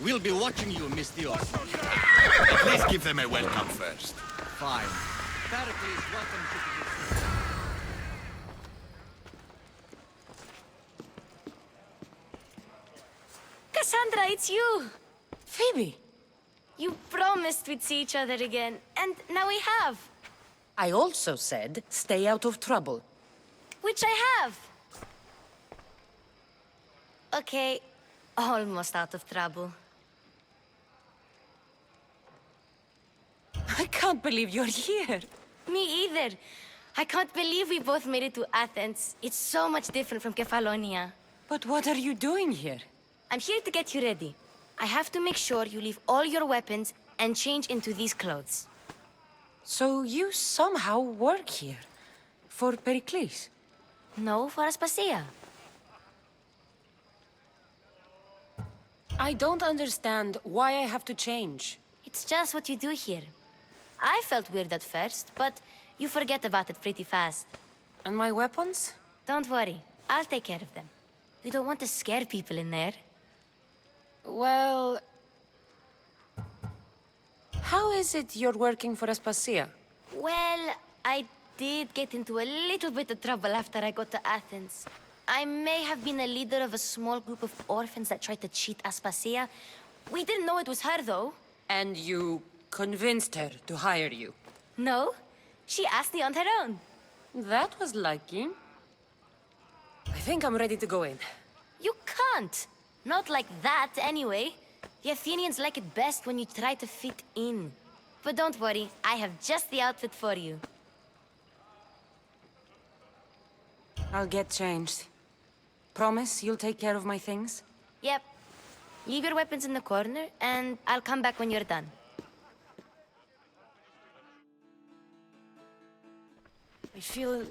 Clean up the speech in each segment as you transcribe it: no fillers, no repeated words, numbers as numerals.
We'll be watching you, Miss Dior. At least give them a welcome first. Fine. Pericles, welcome to the... Kassandra, it's you! Phoebe! You promised we'd see each other again, and now we have. I also said, stay out of trouble. Which I have. Okay, almost out of trouble. I can't believe you're here. Me either. I can't believe we both made it to Athens. It's so much different from Kefalonia. But what are you doing here? I'm here to get you ready. I have to make sure you leave all your weapons and change into these clothes. So you somehow work here? For Pericles? No, for Aspasia. I don't understand why I have to change. It's just what you do here. I felt weird at first, but you forget about it pretty fast. And my weapons? Don't worry, I'll take care of them. You don't want to scare people in there. Well... How is it you're working for Aspasia? Well, I did get into a little bit of trouble after I got to Athens. I may have been a leader of a small group of orphans that tried to cheat Aspasia. We didn't know it was her, though. And you convinced her to hire you? No, she asked me on her own. That was lucky. I think I'm ready to go in. You can't. Not like that, anyway. The Athenians like it best when you try to fit in. But don't worry, I have just the outfit for you. I'll get changed. Promise you'll take care of my things? Yep. Leave your weapons in the corner, and I'll come back when you're done. I feel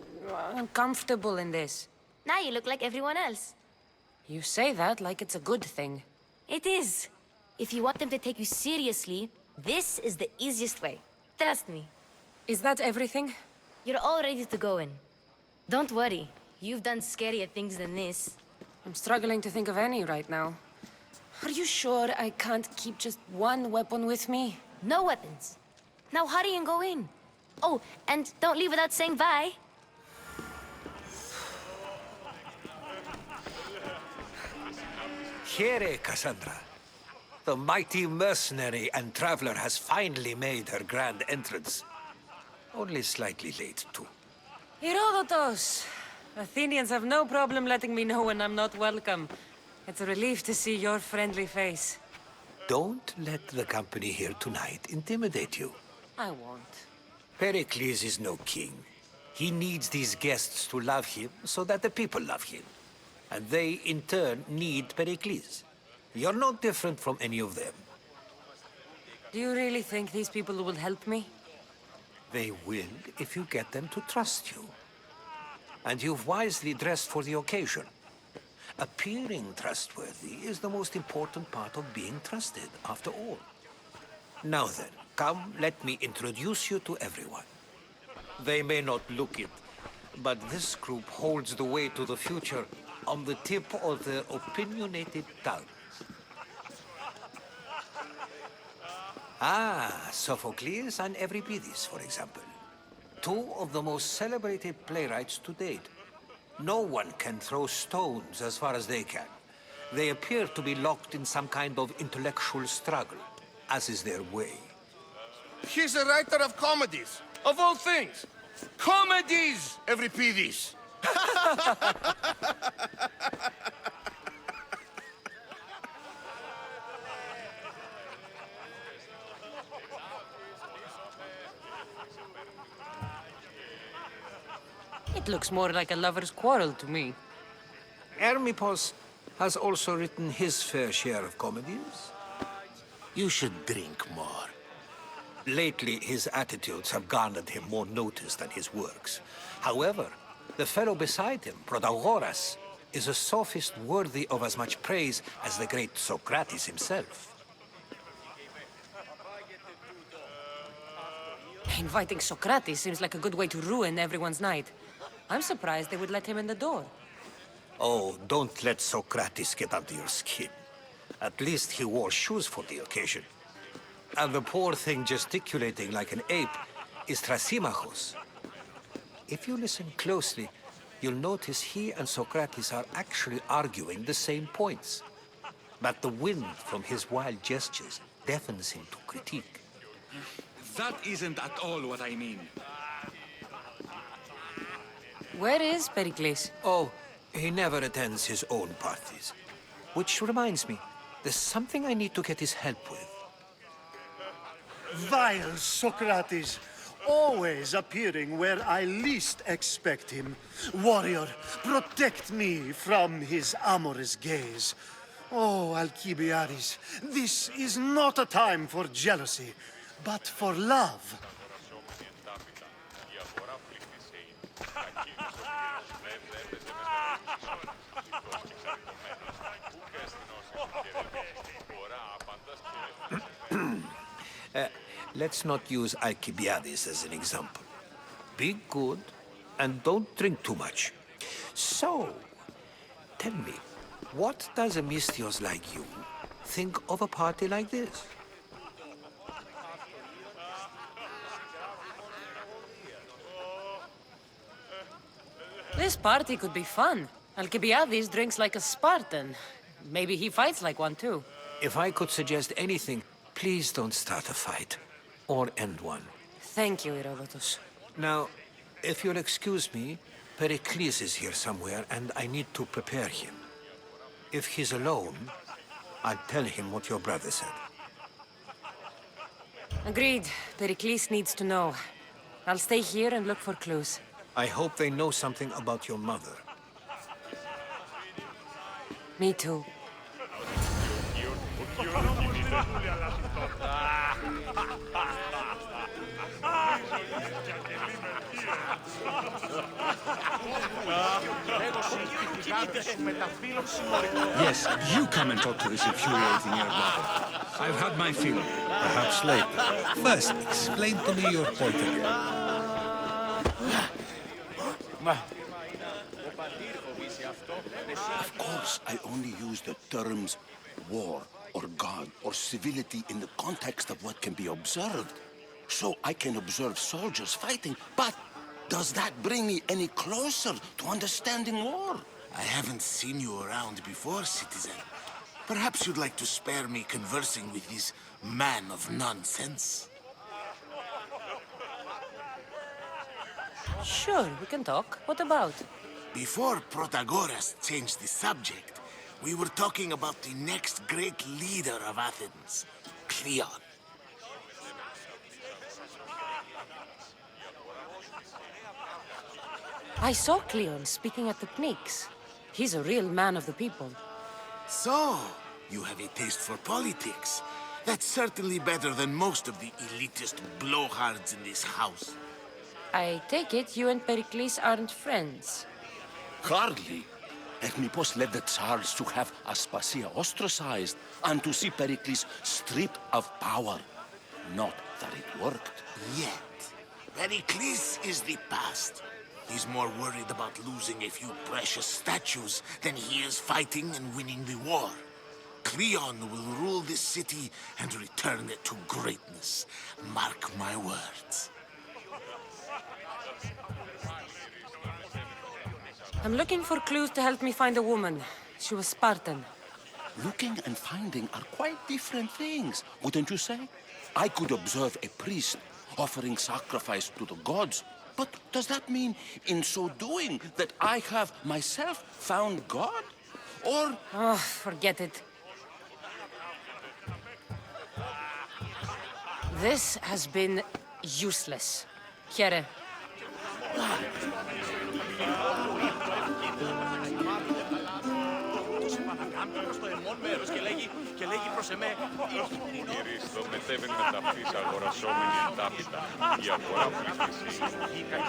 uncomfortable in this. Now you look like everyone else. You say that like it's a good thing. It is. If you want them to take you seriously, this is the easiest way. Trust me. Is that everything? You're all ready to go in. Don't worry. You've done scarier things than this. I'm struggling to think of any right now. Are you sure I can't keep just one weapon with me? No weapons. Now hurry and go in. Oh, and don't leave without saying bye. Here, Kassandra. The mighty mercenary and traveler has finally made her grand entrance. Only slightly late, too. Herodotus! Athenians have no problem letting me know when I'm not welcome. It's a relief to see your friendly face. Don't let the company here tonight intimidate you. I won't. Pericles is no king. He needs these guests to love him so that the people love him. And they, in turn, need Pericles. You're no different from any of them. Do you really think these people will help me? They will if you get them to trust you. And you've wisely dressed for the occasion. Appearing trustworthy is the most important part of being trusted, after all. Now then, come, let me introduce you to everyone. They may not look it, but this group holds the way to the future on the tip of their opinionated tongues. Sophocles and Euripides, for example. Two of the most celebrated playwrights to date. No one can throw stones as far as they can. They appear to be locked in some kind of intellectual struggle, as is their way. He's a writer of comedies, of all things. Comedies, Euripides. It looks more like a lover's quarrel to me. Hermippos has also written his fair share of comedies. You should drink more. Lately, his attitudes have garnered him more notice than his works. However, the fellow beside him, Protagoras, is a sophist worthy of as much praise as the great Socrates himself. Inviting Socrates seems like a good way to ruin everyone's night. I'm surprised they would let him in the door. Oh, don't let Socrates get under your skin. At least he wore shoes for the occasion. And the poor thing gesticulating like an ape is Thrasymachos. If you listen closely, you'll notice he and Socrates are actually arguing the same points. But the wind from his wild gestures deafens him to critique. That isn't at all what I mean. Where is Pericles? Oh, he never attends his own parties. Which reminds me, there's something I need to get his help with. Vile Socrates, always appearing where I least expect him. Warrior, protect me from his amorous gaze. Oh, Alcibiades, this is not a time for jealousy, but for love. Let's not use Alcibiades as an example. Be good, and don't drink too much. So, tell me, what does a Mystios like you think of a party like this? This party could be fun. Alcibiades drinks like a Spartan. Maybe he fights like one too. If I could suggest anything, please don't start a fight. Or end one. Thank you, Herodotus. Now, if you'll excuse me, Pericles is here somewhere, and I need to prepare him. If he's alone, I'll tell him what your brother said. Agreed. Pericles needs to know. I'll stay here and look for clues. I hope they know something about your mother. Me too. Yes, you come and talk to this infuriating air brother. I've had my fill. Perhaps later. First, explain to me your point again. Of course, I only use the terms war or God or civility in the context of what can be observed. So I can observe soldiers fighting, but does that bring me any closer to understanding war? I haven't seen you around before, citizen. Perhaps you'd like to spare me conversing with this man of nonsense. Sure, we can talk. What about? Before Protagoras changed the subject, we were talking about the next great leader of Athens, Cleon. I saw Cleon speaking at the Pnyx. He's a real man of the people. So, you have a taste for politics. That's certainly better than most of the elitist blowhards in this house. I take it you and Pericles aren't friends. Hardly. Ernipos led the Tsars to have Aspasia ostracized and to see Pericles stripped of power. Not that it worked. Yet, Pericles is the past. He's more worried about losing a few precious statues than he is fighting and winning the war. Cleon will rule this city and return it to greatness. Mark my words. I'm looking for clues to help me find a woman. She was Spartan. Looking and finding are quite different things, wouldn't you say? I could observe a priest offering sacrifice to the gods, but does that mean, in so doing, that I have myself found God? Or... Oh, forget it. This has been useless. Here.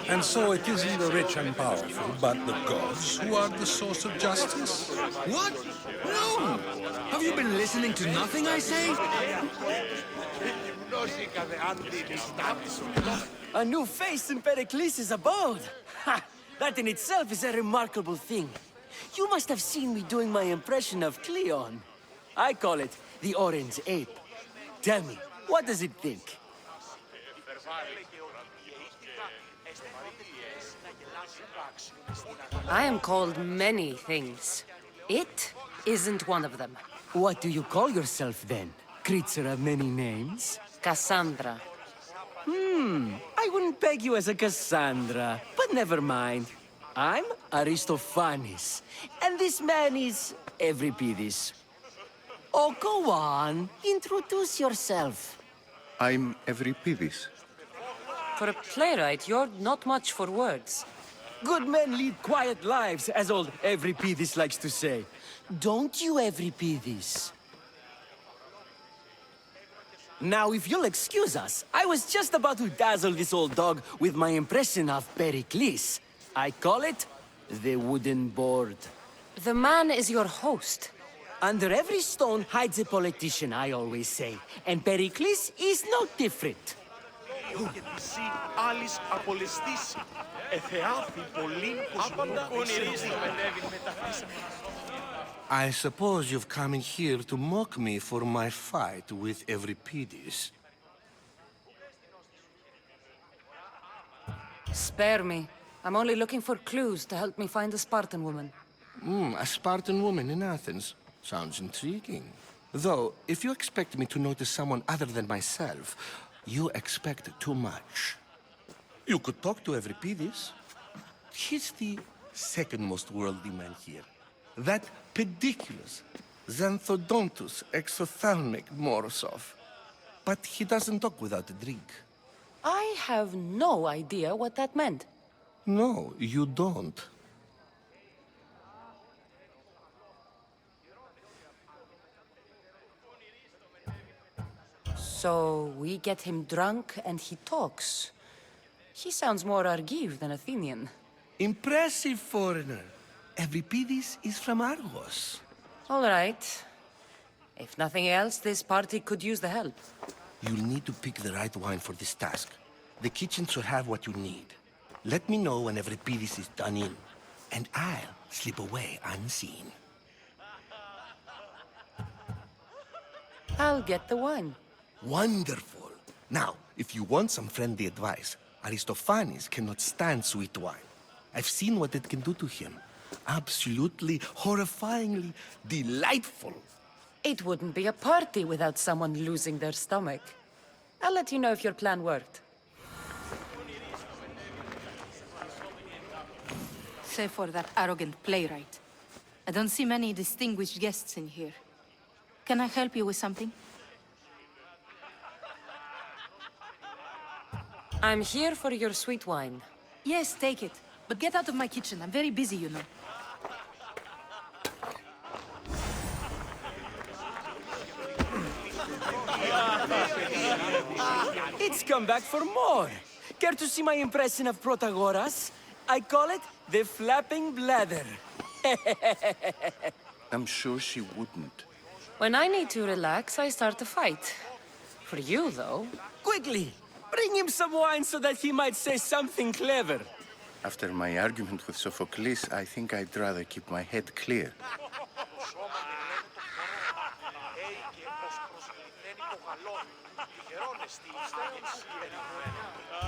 And so it isn't the rich and powerful, but the gods who are the source of justice? What? No! Have you been listening to nothing I say? A new face in Pericles' abode! Ha! That in itself is a remarkable thing. You must have seen me doing my impression of Cleon. I call it the orange ape. Tell me, what does it think? I am called many things. It isn't one of them. What do you call yourself then? Creature of many names? Kassandra. I wouldn't peg you as a Kassandra, but never mind. I'm Aristophanes, and this man is Euripides. Oh, go on. Introduce yourself. I'm Euripides. For a playwright, you're not much for words. Good men lead quiet lives, as old Euripides likes to say. Don't you, Euripides? Now, if you'll excuse us, I was just about to dazzle this old dog with my impression of Pericles. I call it the wooden board. The man is your host. Under every stone hides a politician, I always say. And Pericles is no different. I suppose you've come in here to mock me for my fight with Euripides. Spare me. I'm only looking for clues to help me find a Spartan woman. A Spartan woman in Athens. Sounds intriguing. Though, if you expect me to notice someone other than myself, you expect too much. You could talk to Euripides. He's the second most worldly man here. That pediculous, xanthodontus exophthalmic Morosov. But he doesn't talk without a drink. I have no idea what that meant. No, you don't. So we get him drunk and he talks. He sounds more Argive than Athenian. Impressive foreigner. Euripides is from Argos. All right. If nothing else, this party could use the help. You'll need to pick the right wine for this task. The kitchen should have what you need. Let me know when Euripides is done in, and I'll slip away unseen. I'll get the wine. Wonderful. Now, if you want some friendly advice, Aristophanes cannot stand sweet wine. I've seen what it can do to him. Absolutely, horrifyingly delightful. It wouldn't be a party without someone losing their stomach. I'll let you know if your plan worked. Save for that arrogant playwright. I don't see many distinguished guests in here. Can I help you with something? I'm here for your sweet wine. Yes, take it. But get out of my kitchen. I'm very busy, you know. It's come back for more. Care to see my impression of Protagoras? I call it the flapping bladder. I'm sure she wouldn't. When I need to relax, I start a fight. For you, though. Quickly! Bring him some wine so that he might say something clever. After my argument with Sophocles, I think I'd rather keep my head clear.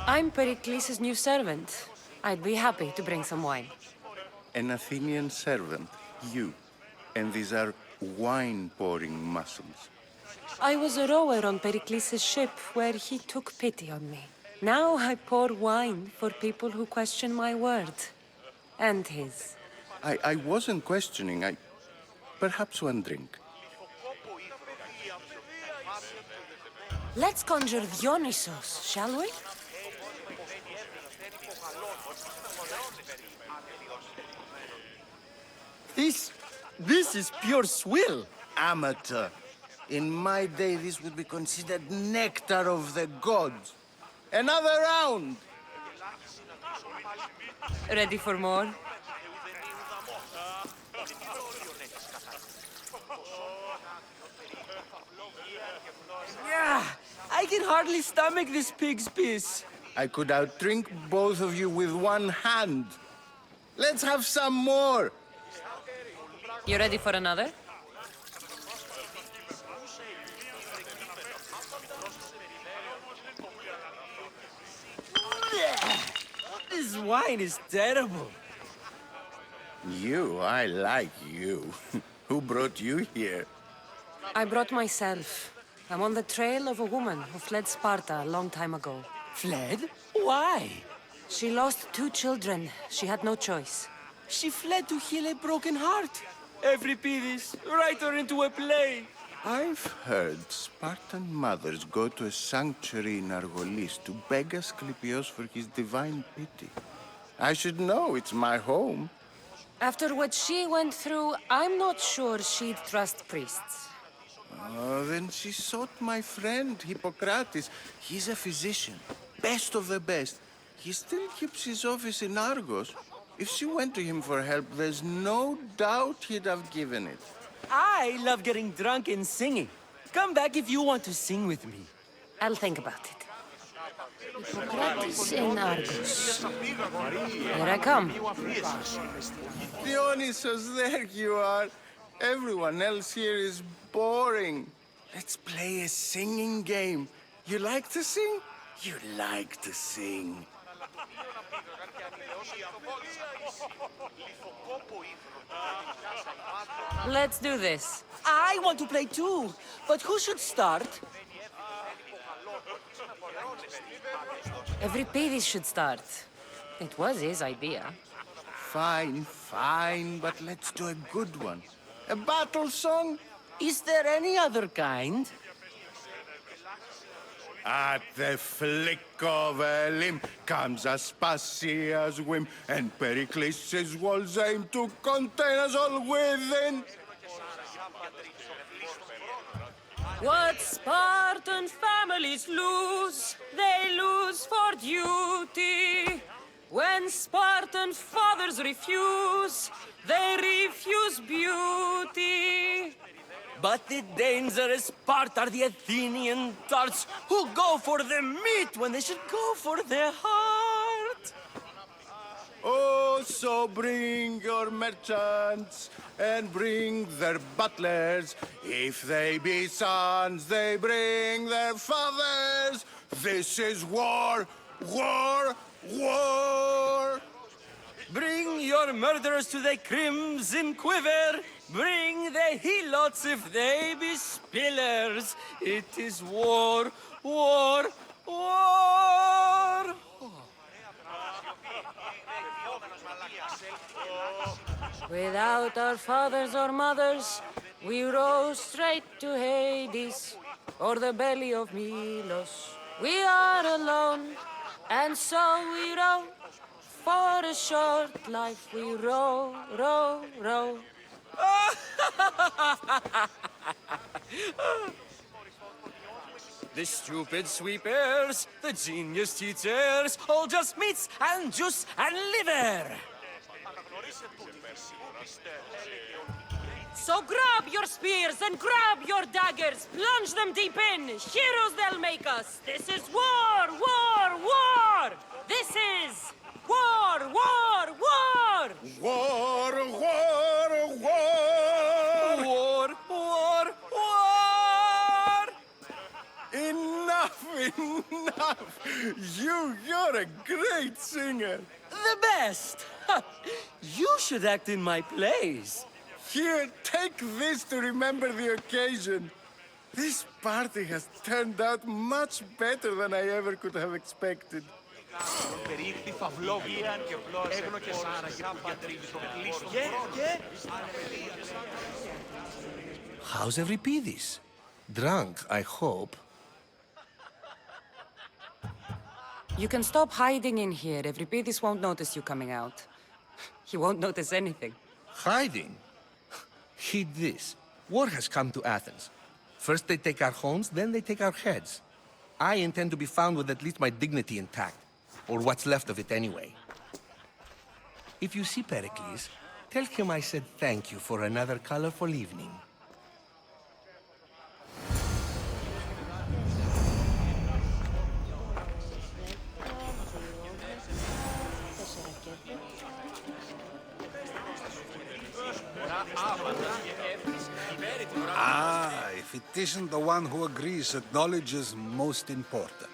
I'm Pericles' new servant. I'd be happy to bring some wine. An Athenian servant, you. And these are wine-pouring muscles. I was a rower on Pericles' ship where he took pity on me. Now I pour wine for people who question my word. And his. I wasn't questioning. Perhaps one drink. Let's conjure Dionysos, shall we? This is pure swill. Amateur. In my day, this would be considered nectar of the gods. Another round! Ready for more? Yeah, I can hardly stomach this pig's piss. I could outdrink both of you with one hand. Let's have some more! You ready for another? This wine is terrible. I like you. Who brought you here? I brought myself. I'm on the trail of a woman who fled Sparta a long time ago. Fled? Why? She lost 2 children. She had no choice. She fled to heal a broken heart. Euripides, write her into a play. I've heard Spartan mothers go to a sanctuary in Argolis to beg Asclepios for his divine pity. I should know, it's my home. After what she went through, I'm not sure she'd trust priests. Oh, then she sought my friend, Hippocrates. He's a physician, best of the best. He still keeps his office in Argos. If she went to him for help, there's no doubt he'd have given it. I love getting drunk and singing. Come back if you want to sing with me. I'll think about it. Hippocrates in Argos. Here I come. Dionysus, there you are. Everyone else here is boring. Let's play a singing game. You like to sing? You like to sing. Let's do this. I want to play too, but who should start? Euripides should start. It was his idea. Fine, but let's do a good one. A battle song? Is there any other kind? At the flick of a limb comes Aspasia's whim, and Pericles' walls aim to contain us all within. What Spartan families lose, they lose for duty. When Spartan fathers refuse, they refuse beauty. But the dangerous part are the Athenian tarts who go for the meat when they should go for the heart. Oh, so bring your merchants and bring their butlers. If they be sons, they bring their fathers. This is war, war, war. Bring your murderers to the crimson quiver. Bring the helots if they be spillers. It is war, war, war. Without our fathers or mothers, we row straight to Hades, or the belly of Milos. We are alone, and so we row. For a short life we row, row, row. The stupid sweepers, the genius teachers, all just meats and juice and liver. So grab your spears and grab your daggers, plunge them deep in, heroes they'll make us. This is war, war, war! This is war, war, war! War, war, war! War, war, war! Enough, enough! You're a great singer. The best! You should act in my plays. Here, take this to remember the occasion. This party has turned out much better than I ever could have expected. How's Euripides? Drunk, I hope. You can stop hiding in here. Euripides won't notice you coming out. He won't notice anything. Hiding? Heed this. War has come to Athens. First they take our homes, then they take our heads. I intend to be found with at least my dignity intact. Or what's left of it anyway. If you see Pericles, tell him I said thank you for another colorful evening. Ah, if it isn't the one who agrees that knowledge is most important.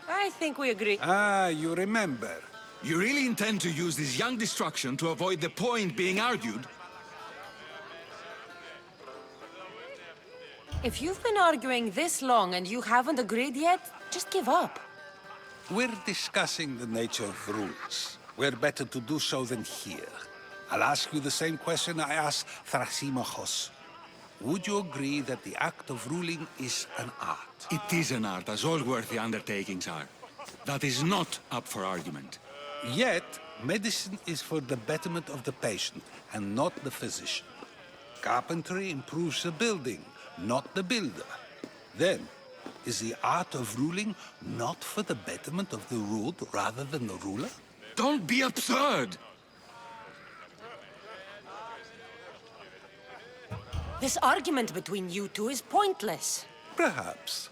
I think we agree. Ah, you remember. You really intend to use this young destruction to avoid the point being argued? If you've been arguing this long and you haven't agreed yet, just give up. We're discussing the nature of rules. Where better to do so than here? I'll ask you the same question I asked Thrasymachos. Would you agree that the act of ruling is an art? It is an art, as all worthy undertakings are. That is not up for argument. Yet, medicine is for the betterment of the patient, and not the physician. Carpentry improves the building, not the builder. Then, is the art of ruling not for the betterment of the ruled rather than the ruler? Don't be absurd! This argument between you two is pointless. Perhaps.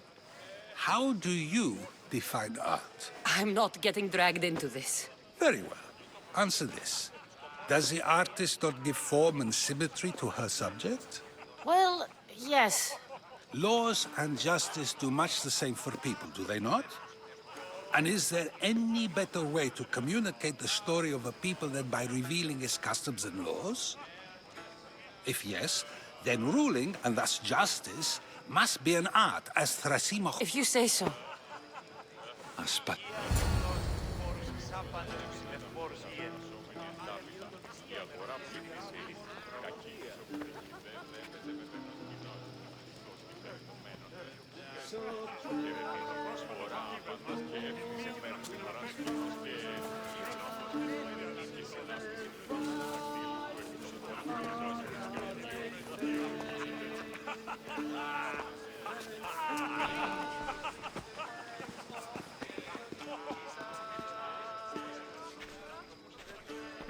How do you define art? I'm not getting dragged into this. Very well. Answer this. Does the artist not give form and symmetry to her subject? Well, yes. Laws and justice do much the same for people, do they not? And is there any better way to communicate the story of a people than by revealing its customs and laws? If yes, then ruling, and thus justice, must be an art, as Thrasymachos... If you say so.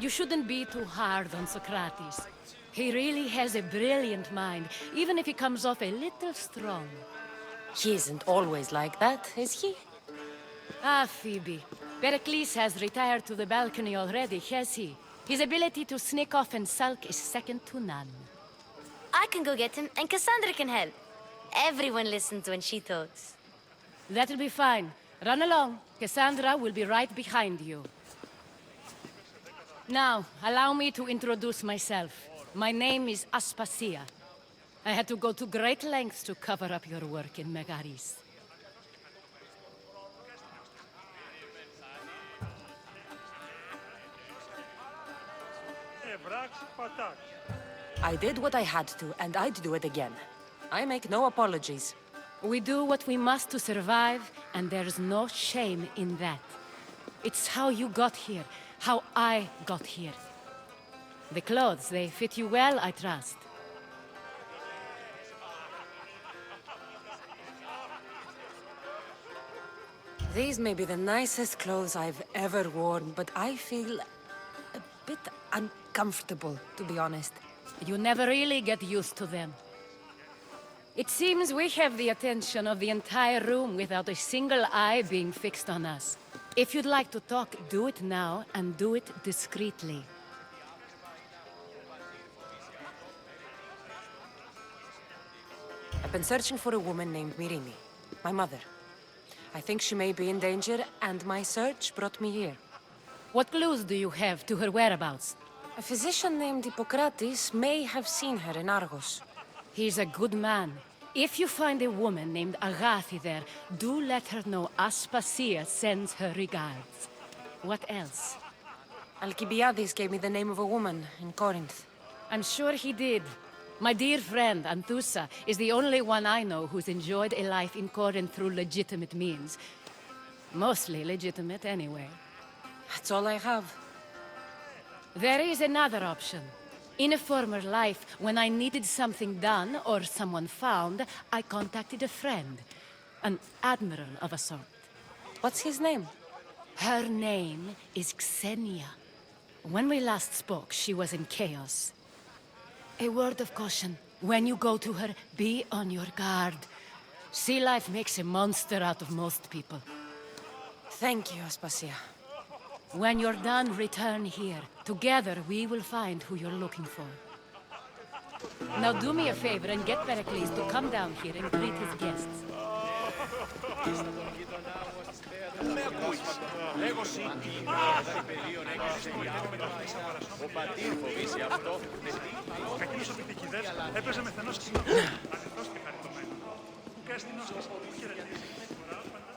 You shouldn't be too hard on Socrates. He really has a brilliant mind, even if he comes off a little strong. He isn't always like that, is he? Ah, Phoebe. Pericles has retired to the balcony already, has he? His ability to sneak off and sulk is second to none. I can go get him, and Kassandra can help. Everyone listens when she talks. That'll be fine. Run along. Kassandra will be right behind you. Now, allow me to introduce myself. My name is Aspasia. I had to go to great lengths to cover up your work in Megaris. I did what I had to, and I'd do it again. I make no apologies. We do what we must to survive, and there's no shame in that. It's how you got here, how I got here. The clothes, they fit you well, I trust. These may be the nicest clothes I've ever worn, but I feel a bit uncomfortable, to be honest. You never really get used to them. It seems we have the attention of the entire room without a single eye being fixed on us. If you'd like to talk, do it now, and do it discreetly. I've been searching for a woman named Myrrine, my mother. I think she may be in danger, and my search brought me here. What clues do you have to her whereabouts? A physician named Hippocrates may have seen her in Argos. He's a good man. If you find a woman named Agathi there, do let her know Aspasia sends her regards. What else? Alcibiades gave me the name of a woman in Corinth. I'm sure he did. My dear friend, Anthusa, is the only one I know who's enjoyed a life in Corinth through legitimate means. Mostly legitimate, anyway. That's all I have. There is another option. In a former life, when I needed something done or someone found, I contacted a friend. An admiral of a sort. What's his name? Her name is Xenia. When we last spoke, she was in chaos. A word of caution. When you go to her, be on your guard. Sea life makes a monster out of most people. Thank you, Aspasia. When you're done, return here. Together, we will find who you're looking for. Now do me a favor and get Pericles to come down here and greet his guests. Κακίνος ο πιτικιδές έπαιζε με θενός κοινό. Ανοιχτός και χαριτωμένος. Και έστεινος και χαιρετήσει τη φορά πάντα.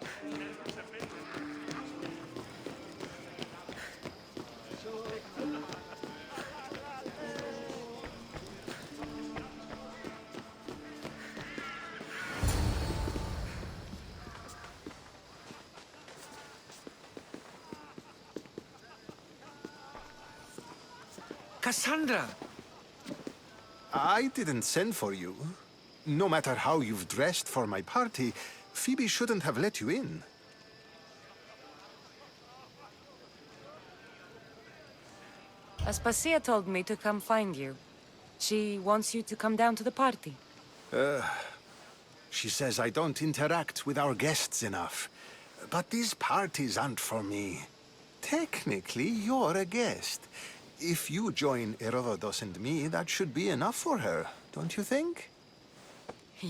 Kassandra! I didn't send for you. No matter how you've dressed for my party, Phoebe shouldn't have let you in. Aspasia told me to come find you. She wants you to come down to the party. She says I don't interact with our guests enough. But these parties aren't for me. Technically, you're a guest. If you join Herodotus and me, that should be enough for her, don't you think?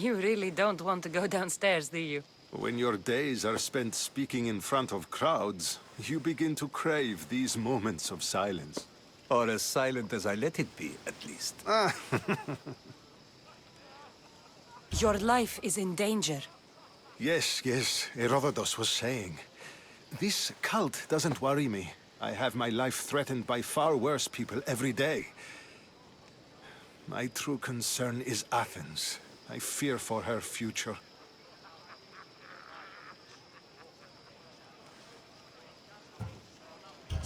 You really don't want to go downstairs, do you? When your days are spent speaking in front of crowds, you begin to crave these moments of silence. Or as silent as I let it be, at least. Your life is in danger. Yes, Herodotus was saying. This cult doesn't worry me. I have my life threatened by far worse people every day. My true concern is Athens. I fear for her future.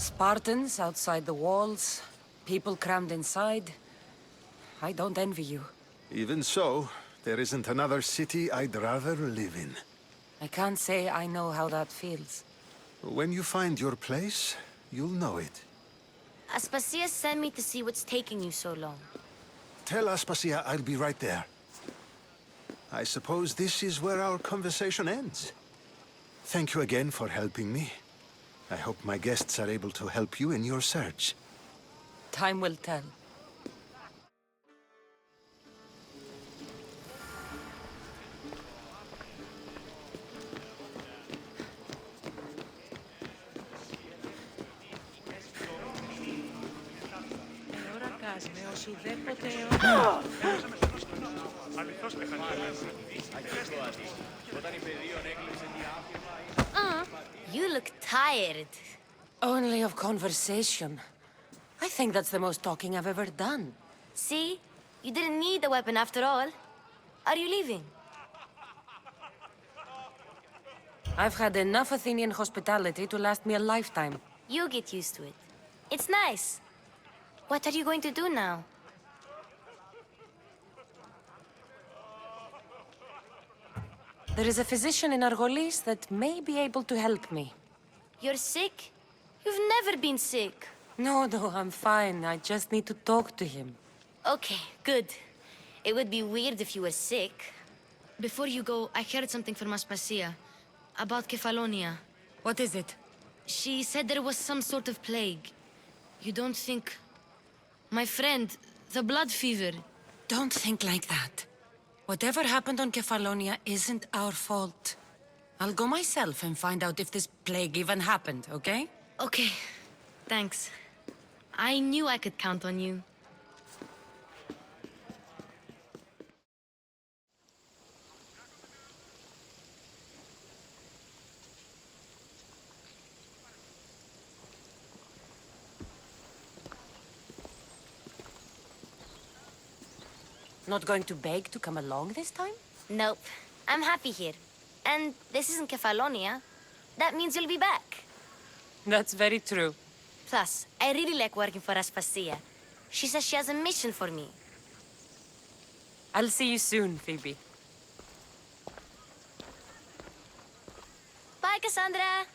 Spartans outside the walls, people crammed inside. I don't envy you. Even so, there isn't another city I'd rather live in. I can't say I know how that feels. When you find your place, you'll know it. Aspasia sent me to see what's taking you so long. Tell Aspasia I'll be right there. I suppose this is where our conversation ends. Thank you again for helping me. I hope my guests are able to help you in your search. Time will tell. You look tired. Only of conversation. I think that's the most talking I've ever done. See? You didn't need a weapon after all. Are you leaving? I've had enough Athenian hospitality to last me a lifetime. You get used to it. It's nice. What are you going to do now? There is a physician in Argolis that may be able to help me. You're sick? You've never been sick. No, I'm fine. I just need to talk to him. Okay, good. It would be weird if you were sick. Before you go, I heard something from Aspasia. About Kefalonia. What is it? She said there was some sort of plague. You don't think... My friend, the blood fever. Don't think like that. Whatever happened on Kefalonia isn't our fault. I'll go myself and find out if this plague even happened, okay? Okay, thanks. I knew I could count on you. Not going to beg to come along this time? Nope. I'm happy here. And this isn't Kefalonia. That means you'll be back. That's very true. Plus, I really like working for Aspasia. She says she has a mission for me. I'll see you soon, Phoebe. Bye, Kassandra!